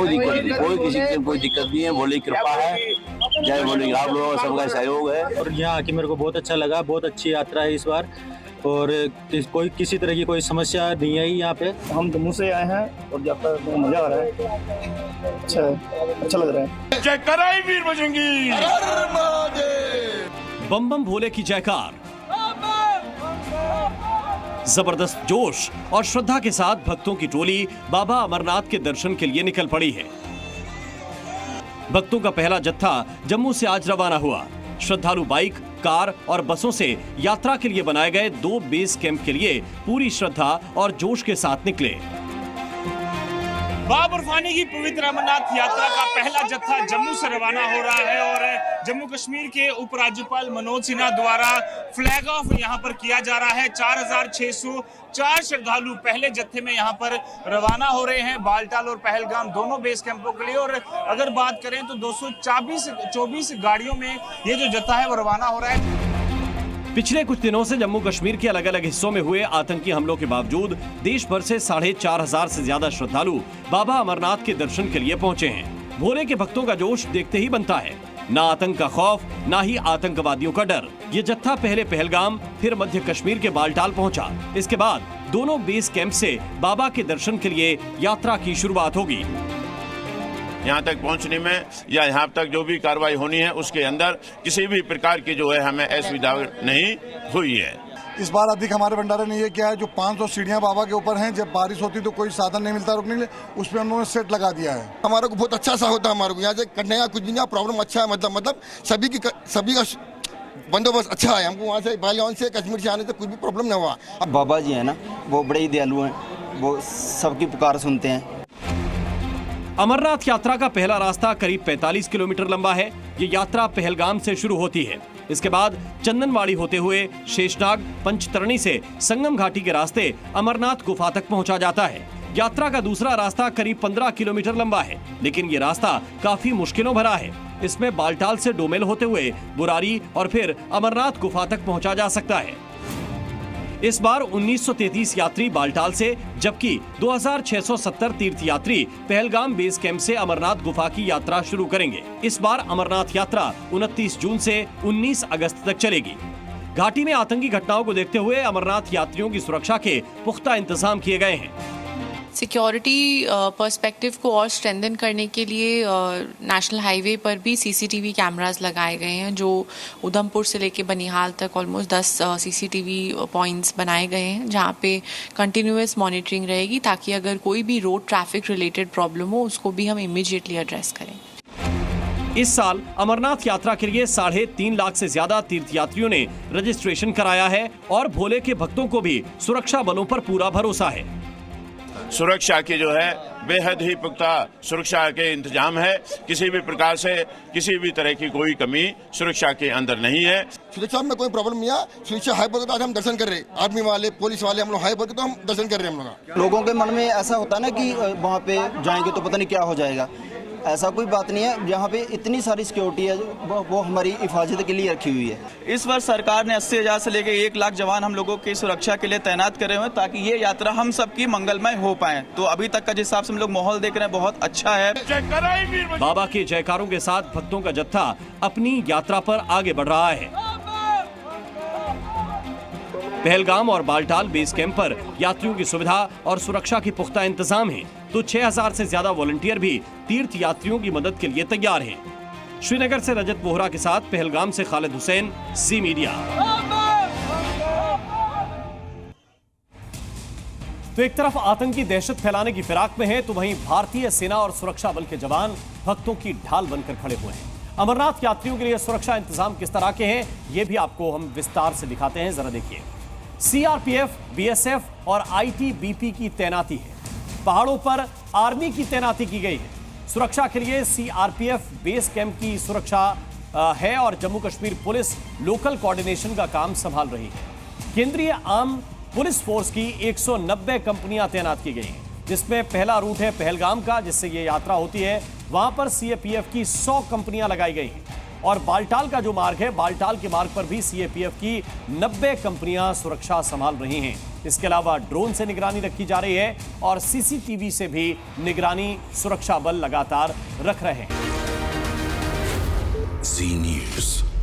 कोई दिक्कत नहीं, कोई किसी की कोई दिक्कत नहीं है। भोले की कृपा है, जय भोले। आप लोगों का सबका सहयोग है और यहाँ आके मेरे को बहुत अच्छा लगा। बहुत अच्छी यात्रा है इस बार और कोई किसी तरह की कोई समस्या नहीं आई यहाँ पे। हम जम्मू से आए हैं और यात्रा में मजा आ रहा है। अच्छा लग रहा है। जयकारा वीर बजरंगी। बम बम भोले की जयकार। जबरदस्त जोश और श्रद्धा के साथ भक्तों की टोली बाबा अमरनाथ के दर्शन के लिए निकल पड़ी है। भक्तों का पहला जत्था जम्मू से आज रवाना हुआ। श्रद्धालु बाइक, कार और बसों से यात्रा के लिए बनाए गए 2 बेस कैंप के लिए पूरी श्रद्धा और जोश के साथ निकले। बाबा बर्फानी की पवित्र अमरनाथ यात्रा का पहला जत्था जम्मू से रवाना हो रहा है और जम्मू कश्मीर के उपराज्यपाल मनोज सिन्हा द्वारा फ्लैग ऑफ यहां पर किया जा रहा है। 4604 श्रद्धालु पहले जत्थे में यहां पर रवाना हो रहे हैं, बालटाल और पहलगाम दोनों बेस कैंपों के लिए। और अगर बात करें तो 224 गाड़ियों में ये जो जत्था है वो रवाना हो रहा है। पिछले कुछ दिनों से जम्मू कश्मीर के अलग अलग हिस्सों में हुए आतंकी हमलों के बावजूद देश भर से 4500 से ज्यादा श्रद्धालु बाबा अमरनाथ के दर्शन के लिए पहुंचे हैं। भोले के भक्तों का जोश देखते ही बनता है। ना आतंक का खौफ, ना ही आतंकवादियों का डर। ये जत्था पहले पहलगाम, फिर मध्य कश्मीर के बालटाल पहुंचा। इसके बाद दोनों बेस कैंप से बाबा के दर्शन के लिए यात्रा की शुरुआत होगी। यहाँ तक पहुँचने में या यहाँ तक जो भी कार्रवाई होनी है उसके अंदर किसी भी प्रकार की जो है हमें असुविधा नहीं हुई है। इस बार अधिक हमारे भंडारे ने ये किया है, जो 500 सीढ़ियाँ बाबा के ऊपर हैं, जब बारिश होती तो कोई साधन नहीं मिलता रुकने के लिए, उसमें उन्होंने सेट लगा दिया है। हमारे को बहुत अच्छा सा होता है, हमारे को यहाँ से करने का कुछ भी नहीं प्रॉब्लम अच्छा है। मतलब सभी का बंदोबस्त अच्छा है। हमको वहाँ से बालियान से कश्मीर से आने से कुछ भी प्रॉब्लम नहीं हुआ। अब बाबा जी है ना, वो बड़े ही दयालु हैं, वो सबकी पुकार सुनते हैं। अमरनाथ यात्रा का पहला रास्ता करीब 45 किलोमीटर लंबा है। ये यात्रा पहलगाम से शुरू होती है। इसके बाद चंदनवाड़ी होते हुए शेषनाग, पंचतरणी से संगम घाटी के रास्ते अमरनाथ गुफा तक पहुंचा जाता है। यात्रा का दूसरा रास्ता करीब 15 किलोमीटर लंबा है, लेकिन ये रास्ता काफी मुश्किलों भरा है। इसमें बालटाल से डोमेल होते हुए बुरारी और फिर अमरनाथ गुफा तक पहुंचा जा सकता है। इस बार 1933 यात्री बालटाल से, जबकि 2670 तीर्थयात्री पहलगाम बेस कैंप से अमरनाथ गुफा की यात्रा शुरू करेंगे। इस बार अमरनाथ यात्रा 29 जून से 19 अगस्त तक चलेगी। घाटी में आतंकी घटनाओं को देखते हुए अमरनाथ यात्रियों की सुरक्षा के पुख्ता इंतजाम किए गए हैं। सिक्योरिटी पर्सपेक्टिव को और स्ट्रेंथन करने के लिए नेशनल हाईवे पर भी सीसीटीवी कैमरास लगाए गए हैं, जो उधमपुर से लेके बनिहाल तक ऑलमोस्ट 10 सीसीटीवी पॉइंट्स बनाए गए हैं, जहां पे कंटिन्यूअस मॉनिटरिंग रहेगी, ताकि अगर कोई भी रोड ट्रैफिक रिलेटेड प्रॉब्लम हो उसको भी हम इमीडिएटली एड्रेस करें। इस साल अमरनाथ यात्रा के लिए 3.5 लाख से ज्यादा तीर्थयात्रियों ने रजिस्ट्रेशन कराया है और भोले के भक्तों को भी सुरक्षा बलों पर पूरा भरोसा है। सुरक्षा की जो है बेहद ही पुख्ता सुरक्षा के इंतजाम है। किसी भी प्रकार से किसी भी तरह की कोई कमी सुरक्षा के अंदर नहीं है। सुरक्षा में कोई प्रॉब्लम नहीं है। सुरक्षा हाई पर आज हम दर्शन कर रहे हैं, आर्मी वाले, पुलिस वाले, हम लोग हाई पर तो हम दर्शन कर रहे हैं। हम लोगों के मन में ऐसा होता है ना कि वहाँ पे जाएंगे तो पता नहीं क्या हो जाएगा। ऐसा कोई बात नहीं है। यहाँ पे इतनी सारी सिक्योरिटी है, वो हमारी हिफाजत के लिए रखी हुई है। इस वर्ष सरकार ने 80,000 से लेकर 1 लाख जवान हम लोगों की सुरक्षा के लिए तैनात करे हुए हैं, ताकि ये यात्रा हम सबकी मंगलमय हो पाए। तो अभी तक का जिस हिसाब से हम लोग माहौल देख रहे हैं बहुत अच्छा है। बाबा के जयकारों के साथ भक्तों का जत्था अपनी यात्रा पर आगे बढ़ रहा है। पहलगाम और बालटाल बेस कैंप पर यात्रियों की सुविधा और सुरक्षा के पुख्ता इंतजाम हैं, तो 6000 से ज्यादा वॉलंटियर भी तीर्थ यात्रियों की मदद के लिए तैयार हैं। श्रीनगर से रजत बोहरा के साथ पहलगाम से खालिद हुसैन, जी मीडिया। तो एक तरफ आतंकी दहशत फैलाने की फिराक में है, तो वहीं भारतीय सेना और सुरक्षा बल के जवान भक्तों की ढाल बनकर खड़े हुए हैं। अमरनाथ यात्रियों के लिए सुरक्षा इंतजाम किस तरह के हैं, ये भी आपको हम विस्तार से दिखाते हैं। जरा देखिए। सीआरपीएफ, बीएसएफ और आईटीबीपी की तैनाती है। पहाड़ों पर आर्मी की तैनाती की गई है। सुरक्षा के लिए सीआरपीएफ बेस कैंप की सुरक्षा है और Jammu Kashmir police local coordination का काम संभाल रही है। केंद्रीय आर्म पुलिस फोर्स की 190 कंपनियां तैनात की गई हैं, जिसमें पहला रूट है पहलगाम का, जिससे ये यात्रा होती है। वहां पर सीएपीएफ की 100 कंपनियां लगाई गई हैं और बालटाल का जो मार्ग है, बालटाल के मार्ग पर भी सीएपीएफ की 90 कंपनियां सुरक्षा संभाल रही हैं। इसके अलावा ड्रोन से निगरानी रखी जा रही है और सीसीटीवी से भी निगरानी सुरक्षा बल लगातार रख रहे हैं। Zee News.